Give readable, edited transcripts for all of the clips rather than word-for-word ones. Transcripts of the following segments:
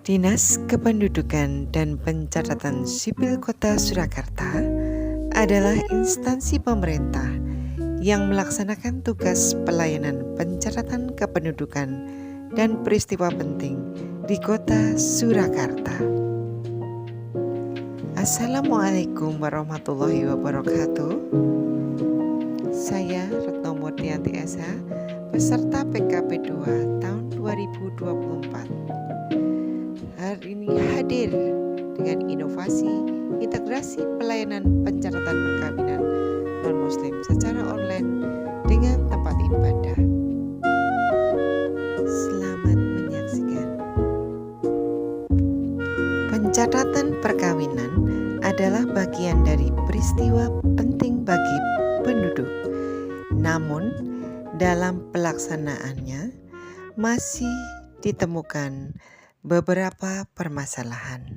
Dinas Kependudukan dan Pencatatan Sipil Kota Surakarta adalah instansi pemerintah yang melaksanakan tugas pelayanan pencatatan kependudukan dan peristiwa penting di Kota Surakarta. Assalamualaikum warahmatullahi wabarakatuh. Saya Retno Murtianti Esa, peserta PKP 2 tahun 2024. Hari ini hadir dengan inovasi integrasi pelayanan pencatatan perkawinan non-muslim secara online dengan tempat ibadah. Selamat menyaksikan. Pencatatan perkawinan adalah bagian dari peristiwa penting bagi penduduk. Namun, dalam pelaksanaannya masih ditemukan beberapa permasalahan.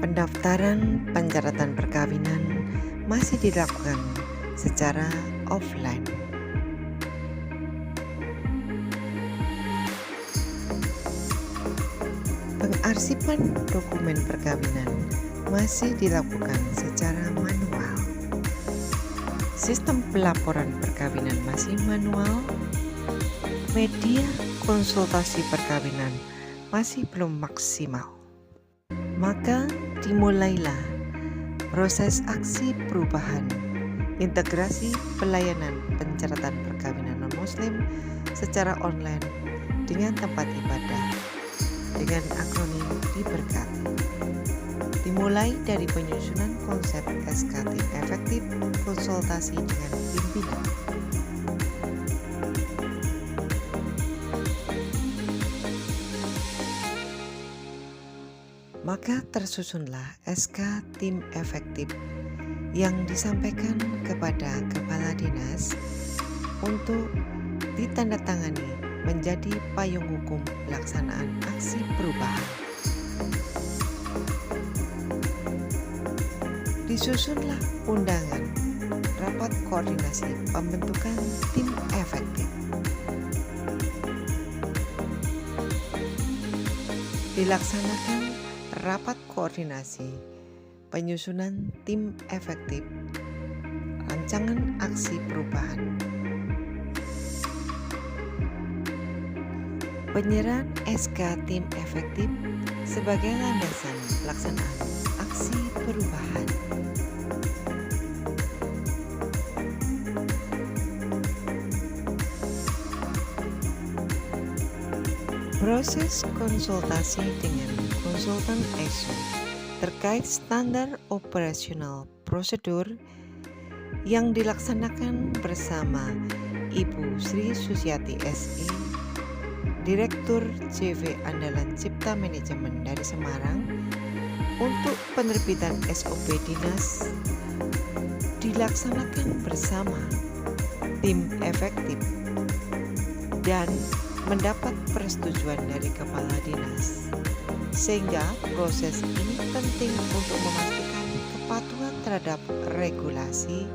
Pendaftaran pencatatan perkawinan masih dilakukan secara offline. Pengarsipan dokumen perkawinan masih dilakukan secara manual. Sistem pelaporan perkawinan masih manual. Media konsultasi perkawinan masih belum maksimal. Maka dimulailah proses aksi perubahan integrasi pelayanan pencatatan perkawinan non-muslim secara online dengan tempat ibadah dengan akronim Diberkati. Dimulai dari penyusunan konsep SK Tim Efektif konsultasi dengan pimpinan. Maka tersusunlah SK Tim Efektif yang disampaikan kepada Kepala Dinas untuk ditandatangani menjadi payung hukum pelaksanaan aksi perubahan. Disusunlah undangan rapat koordinasi pembentukan tim efektif. Dilaksanakan rapat koordinasi penyusunan tim efektif rancangan aksi perubahan. Penyerahan SK Tim Efektif sebagai landasan pelaksanaan aksi perubahan. Proses konsultasi dengan konsultan ISO terkait standar operasional prosedur yang dilaksanakan bersama Ibu Sri Susiati SI, Direktur CV Andalan Cipta Manajemen dari Semarang, untuk penerbitan SOP Dinas dilaksanakan bersama tim efektif dan mendapat persetujuan dari Kepala Dinas, sehingga proses ini penting untuk memastikan kepatuhan terhadap regulasi,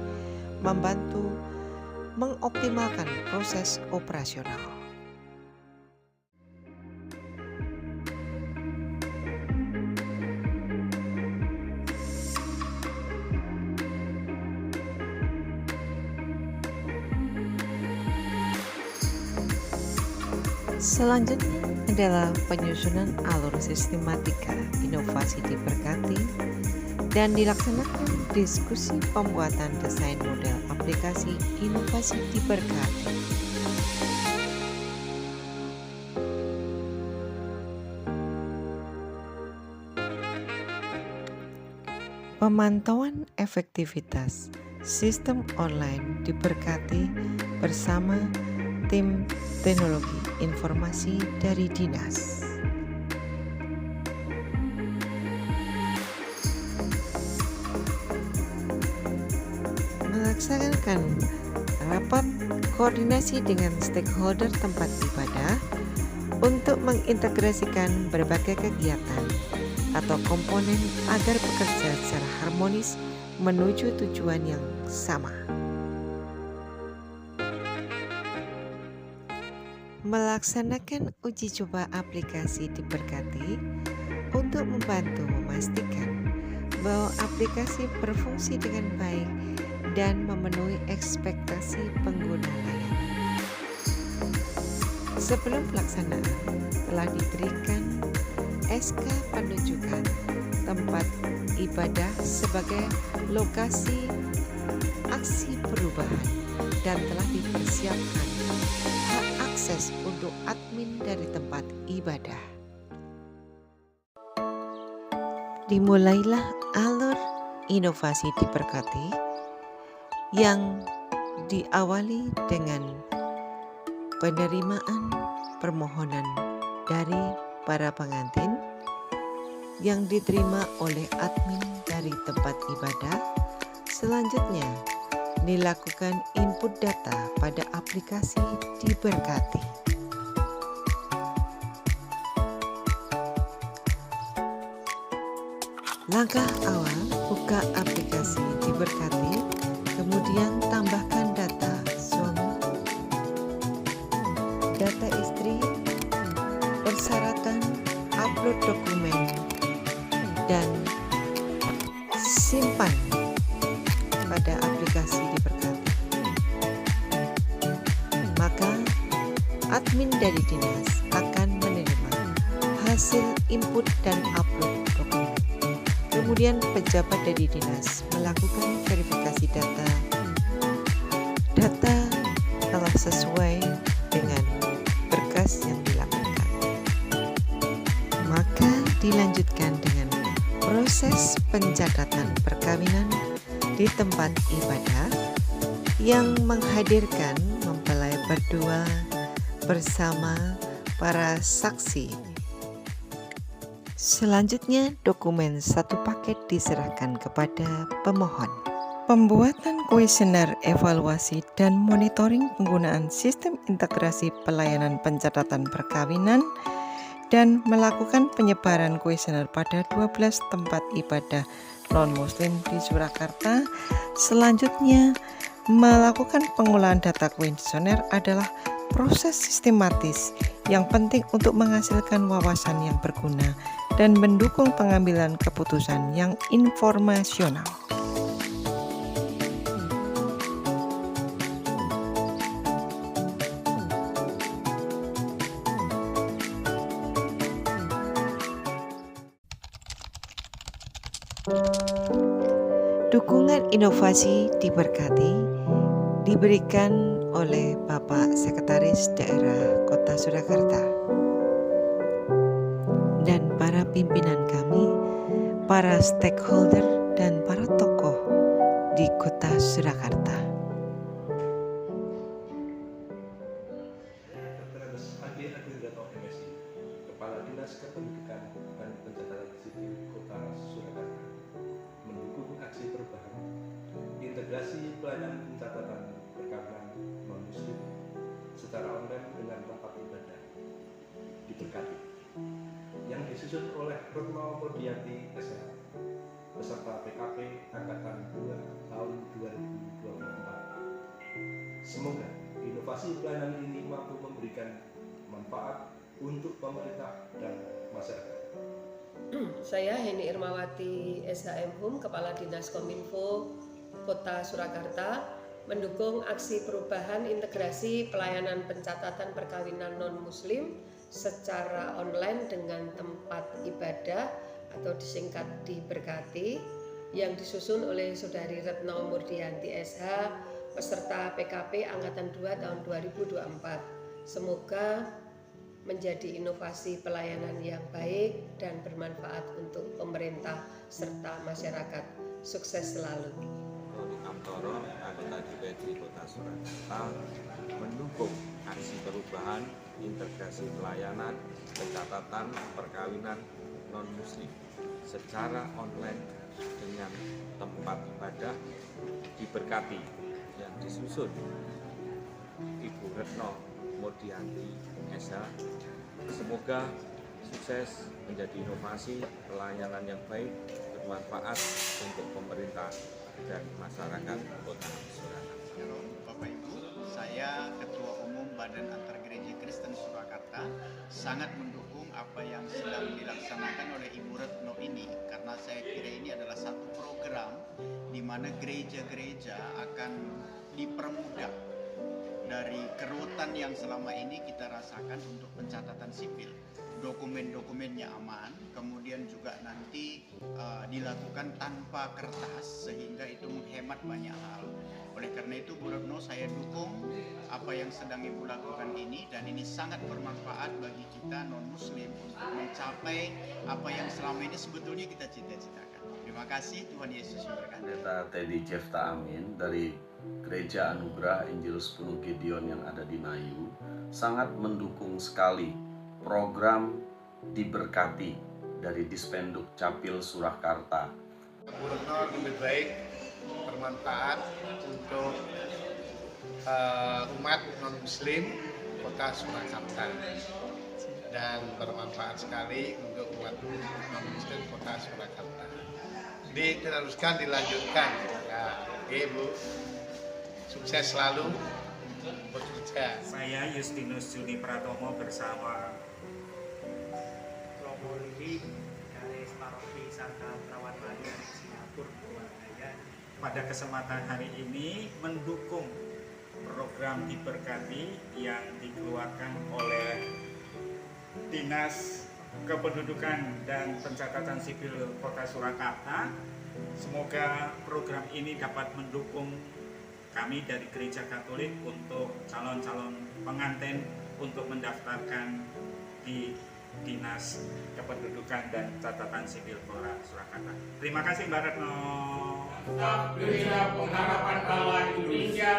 membantu mengoptimalkan proses operasional. Selanjutnya adalah penyusunan alur sistematika inovasi Diberkati dan dilaksanakan diskusi pembuatan desain model aplikasi inovasi Diberkati. Pemantauan efektivitas sistem online Diberkati bersama tim teknologi informasi dari dinas. Melaksanakan rapat koordinasi dengan stakeholder tempat ibadah untuk mengintegrasikan berbagai kegiatan atau komponen agar bekerja secara harmonis menuju tujuan yang sama. melaksanakan uji coba aplikasi diberkati untuk membantu memastikan bahwa aplikasi berfungsi dengan baik dan memenuhi ekspektasi pengguna layanan. Sebelum pelaksanaan, telah diberikan SK penunjukan tempat ibadah sebagai lokasi aksi perubahan dan telah dipersiapkan hak akses untuk admin dari tempat ibadah. Dimulailah alur inovasi diberkati yang diawali dengan penerimaan permohonan dari para pengantin yang diterima oleh admin dari tempat ibadah. Selanjutnya, dilakukan input data pada aplikasi diberkati. Langkah awal, buka aplikasi diberkati, kemudian tambahkan data suami, data istri, persyaratan, upload dokumen, dan simpan pada aplikasi diberkati. Maka admin dari dinas akan menerima hasil input dan upload dokumen. Kemudian pejabat dari dinas melakukan verifikasi data telah sesuai dengan berkas yang dilakukan. Maka dilanjutkan dengan proses pencatatan perkawinan di tempat ibadah yang menghadirkan mempelai berdua bersama para saksi. Selanjutnya, dokumen satu paket diserahkan kepada pemohon. Pembuatan kuesioner evaluasi dan monitoring penggunaan sistem integrasi pelayanan pencatatan perkawinan dan melakukan penyebaran kuesioner pada 12 tempat ibadah non-muslim di Surakarta. Selanjutnya, melakukan pengolahan data kuesioner adalah proses sistematis yang penting untuk menghasilkan wawasan yang berguna dan mendukung pengambilan keputusan yang informasional. Dukungan inovasi diberkati diberikan oleh Bapak Sekretaris Daerah Kota Surakarta dan para pimpinan kami, para stakeholder dan para tokoh di Kota Surakarta. Kepala Dinas Kependudukan dan Pencatatan Sipil Kota Surakarta, mendukung aksi perubahan integrasi pelayanan pencatatan perkawinan non-muslim secara online dengan tempat ibadah diberkati, yang disusun oleh Retno Modianti SH beserta PKP Angkatan 2 tahun 2024. Semoga inovasi pelayanan ini mampu memberikan manfaat untuk pemerintah dan masyarakat. Saya Heni Irmawati SHM Hum, Kepala Dinas Kominfo Kota Surakarta, mendukung aksi perubahan integrasi pelayanan pencatatan perkawinan non-muslim secara online dengan tempat ibadah atau disingkat diberkati, yang disusun oleh Saudari Retno Murdianti SH peserta PKP Angkatan 2 tahun 2024. Semoga menjadi inovasi pelayanan yang baik dan bermanfaat untuk pemerintah serta masyarakat. Sukses selalu. Roni Kamtoro, anggota DPD Kota Surakarta, mendukung aksi perubahan integrasi pelayanan pencatatan perkawinan non-muslim secara online dengan tempat ibadah diberkati, yang disusun Ibu Retno Modianti SH. Semoga sukses, menjadi inovasi pelayanan yang baik, bermanfaat untuk pemerintah dan masyarakat Kota Surakarta. Bapak Ibu, saya Ketua Umum Badan Antargereja Kristen Surakarta sangat mendukung apa yang sedang dilaksanakan oleh Ibu Retno ini, karena saya kira ini adalah satu program di mana gereja-gereja akan dipermudah dari kerutan yang selama ini kita rasakan untuk pencatatan sipil. Dokumen-dokumennya aman, kemudian juga nanti dilakukan tanpa kertas sehingga itu menghemat banyak hal. Oleh karena itu Bu Retno, saya dukung apa yang sedang Ibu lakukan ini, dan ini sangat bermanfaat bagi kita non-muslim untuk mencapai apa yang selama ini sebetulnya kita cita-citakan. Terima kasih, Tuhan Yesus memberkati. Pendeta Teddy Jefta Amin dari Gereja Anugerah Injil 10 Gideon yang ada di Nayu sangat mendukung sekali program Diberkati dari Dispenduk Capil Surakarta. Bu Retno lebih baik bermanfaat untuk umat non-muslim Kota Surakarta, dan bermanfaat sekali untuk umat non-muslim Kota Surakarta. Diteruskan, dilanjutkan. Ya, oke Bu, sukses selalu bekerja. Saya Justinus Juni Pratomo bersama Romo Lili dari Paroki Santa Perawan Maria di Singapura, Buaya, pada kesempatan hari ini mendukung program Diberkati yang dikeluarkan oleh Dinas Kependudukan dan Pencatatan Sipil Kota Surakarta. Semoga program ini dapat mendukung kami dari Gereja Katolik untuk calon-calon pengantin untuk mendaftarkan di Dinas Kependudukan dan Catatan Sipil Kota Surakarta. Terima kasih Mbak Retno. Staf Gereja Pengharapan Allah Indonesia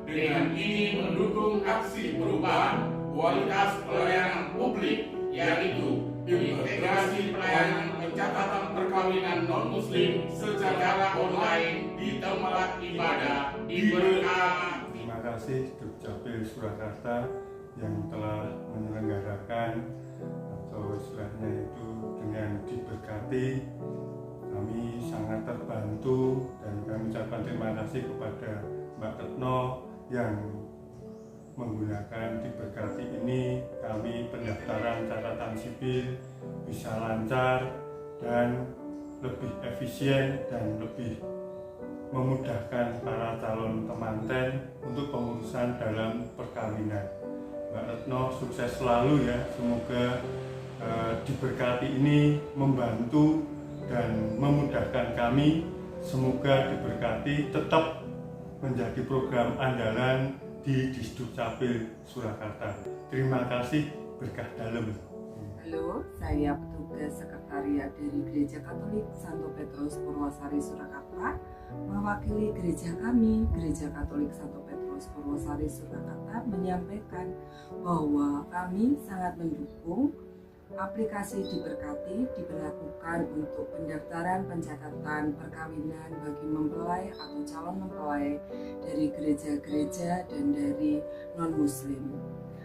dengan ini mendukung aksi perubahan kualitas pelayanan publik, yaitu integrasi pelayanan pencatatan perkawinan non-muslim secara online di tempat ibadah Diberkati. Terima kasih Dukcapil Surakarta yang telah menyelenggarakan atau istilahnya itu dengan Diberkati. Kami sangat terbantu dan kami ucapkan terima kasih kepada Mbak Retno yang menggunakan Diberkati ini. Kami pendaftaran catatan sipil bisa lancar dan lebih efisien dan lebih memudahkan para calon temanten untuk pengurusan dalam perkawinan. Mbak Retno sukses selalu ya, semoga Diberkati ini membantu dan memudahkan kami. Semoga Diberkati tetap menjadi program andalan di Disduk Capil Surakarta. Terima kasih, berkah dalam. Halo, saya petugas sekretariat dari Gereja Katolik Santo Petrus Purwosari Surakarta, mewakili gereja kami, Gereja Katolik Santo Petrus Purwosari Surakarta, menyampaikan bahwa kami sangat mendukung aplikasi Diberkati diberlakukan untuk pendaftaran pencatatan perkawinan bagi mempelai atau calon mempelai dari gereja-gereja dan dari non-muslim.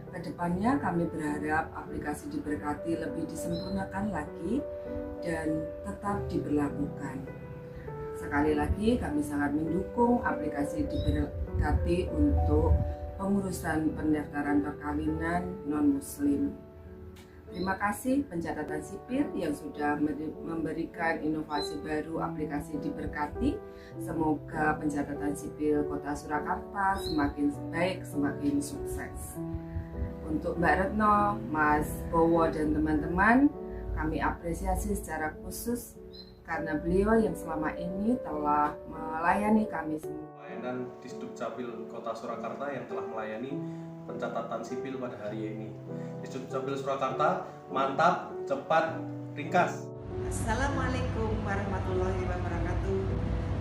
Kedepannya kami berharap aplikasi Diberkati lebih disempurnakan lagi dan tetap diberlakukan. Sekali lagi kami sangat mendukung aplikasi Diberkati untuk pengurusan pendaftaran perkawinan non-muslim. Terima kasih Pencatatan Sipil yang sudah memberikan inovasi baru aplikasi Diberkati. Semoga Pencatatan Sipil Kota Surakarta semakin baik, semakin sukses. Untuk Mbak Retno, Mas Bowo dan teman-teman, kami apresiasi secara khusus karena beliau yang selama ini telah melayani kami semua. Pelayanan Disduk Capil Kota Surakarta yang telah melayani pencatatan sipil pada hari ini. Disduk Capil Surakarta, mantap, cepat, ringkas. Assalamualaikum warahmatullahi wabarakatuh.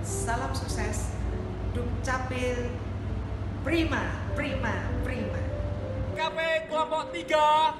Salam sukses. Dukcapil prima, prima, prima. KP kelompok 3